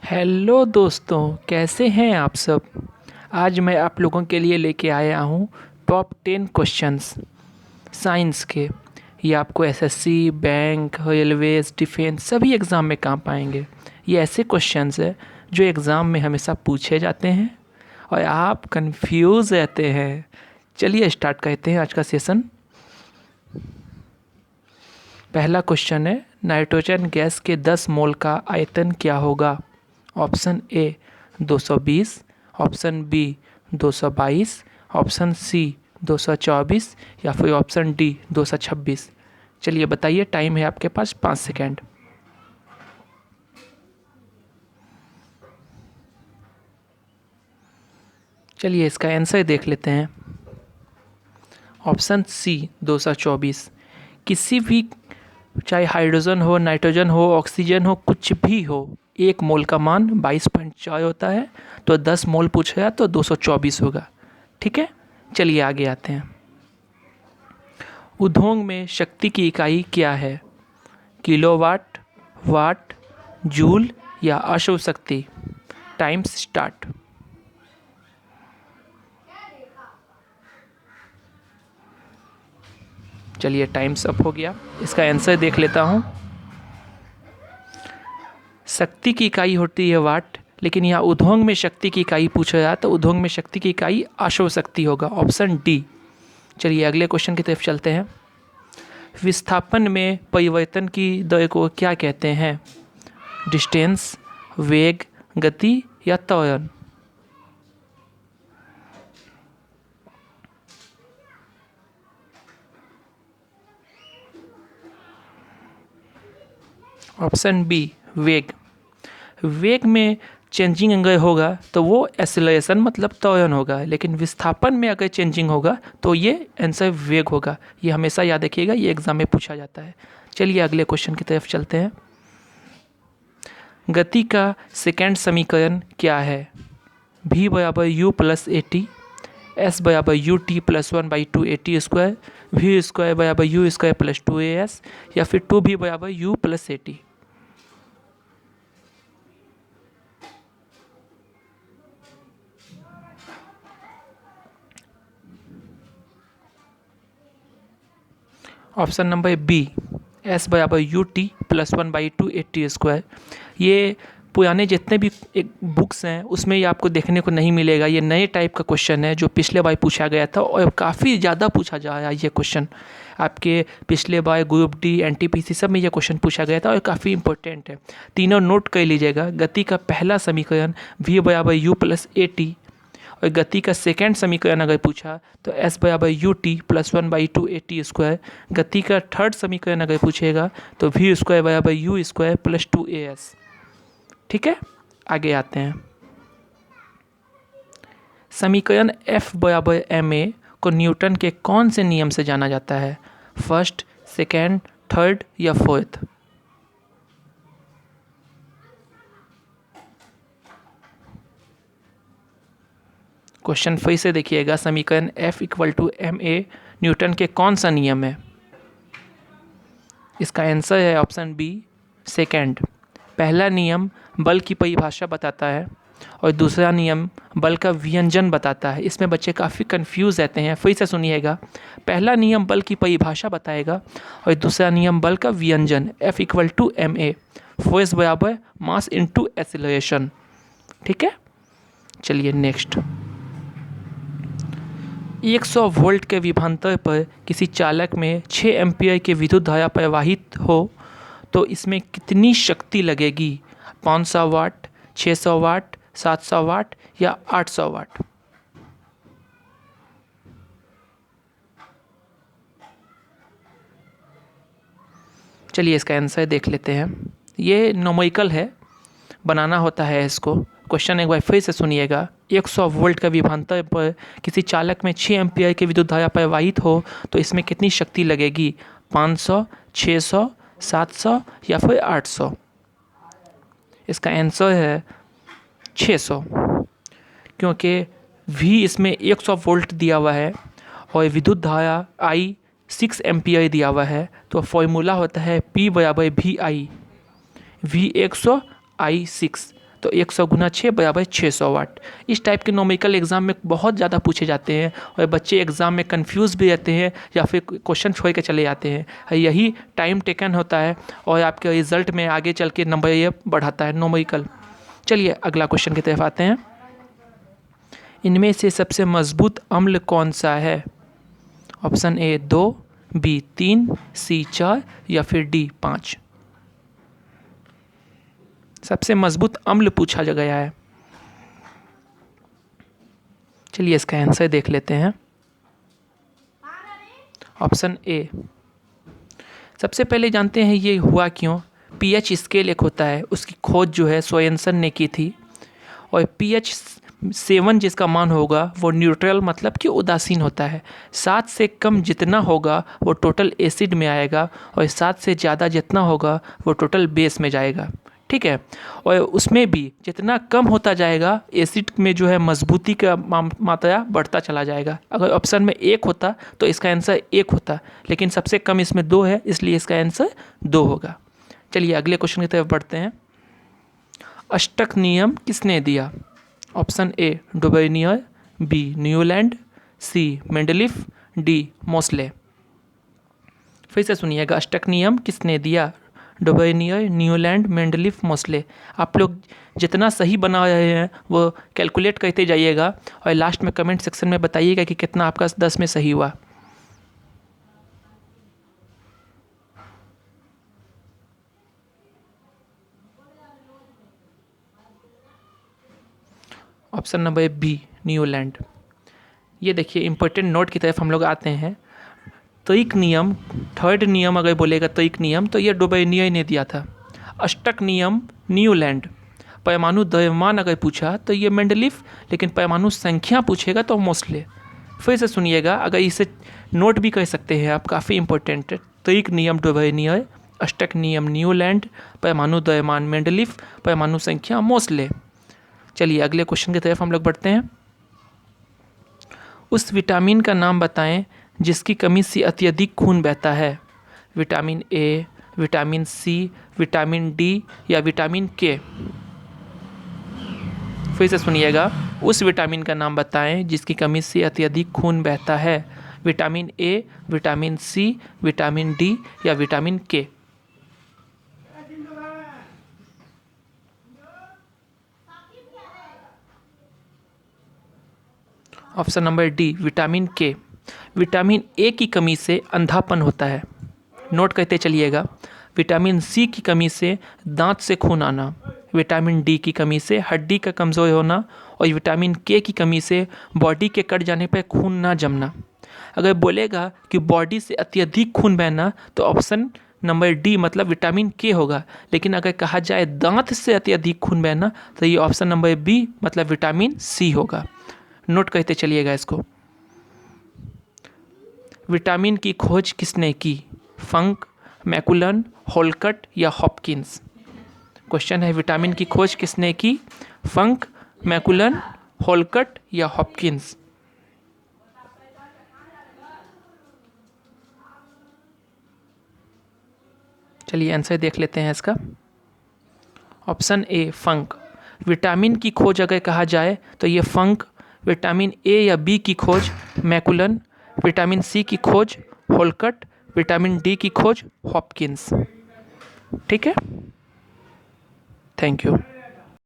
Hello दोस्तों, कैसे हैं आप सब। आज मैं आप लोगों के लिए लेके आया हूँ टॉप 10 क्वेश्चंस साइंस के। ये आपको एसएससी, बैंक, रेलवेज, डिफेंस सभी एग्ज़ाम में काम पाएंगे। ये ऐसे क्वेश्चंस है जो एग्ज़ाम में हमेशा पूछे जाते हैं और आप कंफ्यूज रहते हैं। चलिए स्टार्ट करते हैं आज का सेशन। पहला क्वेश्चन है, नाइट्रोजन गैस के 10 मोल का आयतन क्या होगा। Option A 220, option B 222, option C 224 या फिर ऑप्शन डी 226। चलिए बताइए, टाइम है आपके पास 5 सेकेंड। चलिए इसका आंसर देख लेते हैं। Option C 224। किसी भी, चाहे हाइड्रोजन हो, नाइट्रोजन हो, ऑक्सीजन हो, कुछ भी हो, एक मोल का मान 22.4 होता है। तो 10 मोल पूछेगा तो 224 होगा। ठीक है, चलिए आगे आते हैं। उद्योग में शक्ति की इकाई क्या है। किलोवाट, वाट, जूल या अश्व शक्ति। Times start. चलिए टाइम्स अप हो गया। इसका आंसर देख लेता हूँ। शक्ति की इकाई होती है वाट, लेकिन यहाँ उद्योग में शक्ति की इकाई पूछा जाए तो उद्योग में शक्ति की इकाई अश्व शक्ति होगा, ऑप्शन डी। चलिए अगले क्वेश्चन की तरफ चलते हैं। विस्थापन में परिवर्तन की दर को क्या कहते हैं। डिस्टेंस, वेग, गति या त्वरण। ऑप्शन बी वेग। वेग में चेंजिंग अगर होगा तो वो एक्सेलरेशन मतलब त्वरण होगा, लेकिन विस्थापन में अगर चेंजिंग होगा तो ये आंसर वेग होगा। ये हमेशा याद रखिएगा, ये एग्जाम में पूछा जाता है। चलिए अगले क्वेश्चन की तरफ चलते हैं। गति का सेकंड समीकरण क्या है। v बराबर u plus a t, s बराबर u t plus 1/2 a t square, v square बराबर यू स्क्वायर प्लस 2 AS या फिर 2v बराबर u plus a t. Option number B, s बराबर u t plus 1/2 a t square. ये पुराने जितने भी एक बुक्स हैं उसमें ये आपको देखने को नहीं मिलेगा। ये नए टाइप का क्वेश्चन है जो पिछले बार पूछा गया था और काफ़ी ज़्यादा पूछा जा रहा है। ये क्वेश्चन आपके पिछले बार ग्रुप डी, एनटीपीसी सब में ये क्वेश्चन पूछा गया था और काफ़ी इंपॉर्टेंट है। तीनों नोट कर लीजिएगा। गति का पहला समीकरण v बराबर यू प्लस ए टी, और गति का सेकेंड समीकरण अगर पूछा तो s बराबर u t plus 1/2 a t square. गति का थर्ड समीकरण अगर पूछेगा तो v स्क्वायर बराबर यू स्क्वायर प्लस 2 AS। ठीक है, आगे आते हैं। समीकरण f बराबर ma को न्यूटन के कौन से नियम से जाना जाता है। फर्स्ट, सेकेंड, थर्ड या फोर्थ। क्वेश्चन फिर से देखिएगा। समीकरण F equal to ma Newton के कौन सा नियम है। इसका आंसर है ऑप्शन बी, सेकेंड। पहला नियम बल की परिभाषा बताता है और दूसरा नियम बल का व्यंजन बताता है। इसमें बच्चे काफ़ी कंफ्यूज रहते हैं, फिर से सुनिएगा। पहला नियम बल की परिभाषा बताएगा और दूसरा नियम बल का व्यंजन। F equal to ma, force बराबर मास इनटू एक्सीलरेशन। ठीक है, चलिए नेक्स्ट। 100 वोल्ट के विभवांतर पर किसी चालक में 6 एम्पीयर की विद्युत धारा प्रवाहित हो तो इसमें कितनी शक्ति लगेगी। 500 वाट, 600 वाट, 700 वाट या 800 वाट। चलिए इसका आंसर देख लेते हैं। ये न्यूमेरिकल है, बनाना होता है इसको। क्वेश्चन एक बार फिर से सुनिएगा। 100 वोल्ट का विभवांतर पर किसी चालक में 6 एम्पीयर की विद्युत धारा प्रवाहित हो तो इसमें कितनी शक्ति लगेगी। 500, 600, 700 या फिर 800। इसका आंसर है 600, क्योंकि V इसमें 100 वोल्ट दिया हुआ है और विद्युत धारा I 6 एम्पीयर दिया हुआ है। तो फॉर्मूला होता है P बराबर VI, V 100 I 6। तो 100 गुना 6 बराबर 600 वाट। इस टाइप के न्यूमेरिकल एग्जाम में बहुत ज़्यादा पूछे जाते हैं और बच्चे एग्जाम में कंफ्यूज भी रहते हैं या फिर क्वेश्चन छोड़ के चले जाते हैं। यही टाइम टेकन होता है और आपके रिजल्ट में आगे चल के नंबर ये बढ़ाता है न्यूमेरिकल। चलिए अगला क्वेश्चन की तरफ आते हैं। इनमें से सबसे मजबूत अम्ल कौन सा है? ऑप्शन ए 2, बी 3, सी 4 या फिर डी 5। सबसे मजबूत अम्ल पूछा गया है। चलिए इसका आंसर देख लेते हैं। Option A. सबसे पहले जानते हैं ये हुआ क्यों। पीएच स्केल एक होता है, उसकी खोज जो है सोरेनसन ने की थी और पीएच 7 जिसका मान होगा वो न्यूट्रल मतलब कि उदासीन होता है। 7 से कम जितना होगा वो टोटल एसिड में आएगा और 7 से ज़्यादा जितना होगा वो टोटल बेस में जाएगा। ठीक है, और उसमें भी जितना कम होता जाएगा एसिड में जो है मजबूती का मात्रा बढ़ता चला जाएगा। अगर ऑप्शन में 1 होता तो इसका आंसर 1 होता, लेकिन सबसे कम इसमें 2 है, इसलिए इसका आंसर 2 होगा। चलिए अगले क्वेश्चन की तरफ बढ़ते हैं। अष्टक नियम किसने दिया? Option A Dobereiner, B Newland, C Mendeleev, D Moseley. फिर से सुनिएगा, अष्टक नियम किसने दिया? Dobereiner, Newland, Mendeleev, Moseley. आप लोग जितना सही बना रहे हैं वो कैलकुलेट करते जाइएगा और लास्ट में कमेंट सेक्शन में बताइएगा कि कितना आपका 10 में सही हुआ। Option number B Newland. ये देखिए इंपॉर्टेंट नोट की तरफ हम लोग आते हैं। त्वरिक नियम, थर्ड नियम अगर बोलेगा त्वरिक नियम तो ये डुबर्नियर ने दिया था। अष्टक नियम न्यूलैंड। परमाणु द्रव्यमान अगर पूछा तो ये मेंडलीफ, लेकिन परमाणु संख्या पूछेगा तो मोस्ले। फिर से सुनिएगा, अगर इसे नोट भी कर सकते हैं आप, काफ़ी इंपॉर्टेंट है। त्वरिक नियम डुबर्नियर, अष्टक नियम न्यूलैंड, परमाणु द्रव्यमान मेंडलीफ, परमाणु संख्या मोस्ले। चलिए अगले क्वेश्चन की तरफ हम लोग बढ़ते हैं। उस विटामिन का नाम बताएं जिसकी कमी से अत्यधिक खून बहता है। Vitamin A, vitamin C, vitamin D या विटामिन के। फिर से सुनिएगा, उस विटामिन का नाम बताएं जिसकी कमी से अत्यधिक खून बहता है। Vitamin A, vitamin C, vitamin D या vitamin K. Option number D vitamin K. Vitamin A की कमी से अंधापन होता है, नोट करते चलिएगा। विटामिन सी की कमी से दांत से खून आना, विटामिन डी की कमी से हड्डी का कमज़ोर होना और विटामिन के की कमी से बॉडी के कट जाने पर खून ना जमना। अगर बोलेगा कि बॉडी से अत्यधिक खून बहना तो ऑप्शन नंबर डी मतलब विटामिन के होगा, लेकिन अगर कहा जाए दांत से अत्यधिक खून बहना तो ये ऑप्शन नंबर बी मतलब विटामिन सी होगा। नोट करते चलिएगा इसको। विटामिन की खोज किसने की? फंक, मैकुलन, होलकट या हॉपकिंस। क्वेश्चन है, विटामिन की खोज किसने की? फंक, मैकुलन, होलकट या हॉपकिंस। चलिए आंसर देख लेते हैं इसका। Option A funk. विटामिन की खोज अगर कहा जाए तो ये फंक, विटामिन ए या बी की खोज मैकुलन, विटामिन सी की खोज होलकट, विटामिन डी की खोज हॉपकिंस। ठीक है, थैंक यू।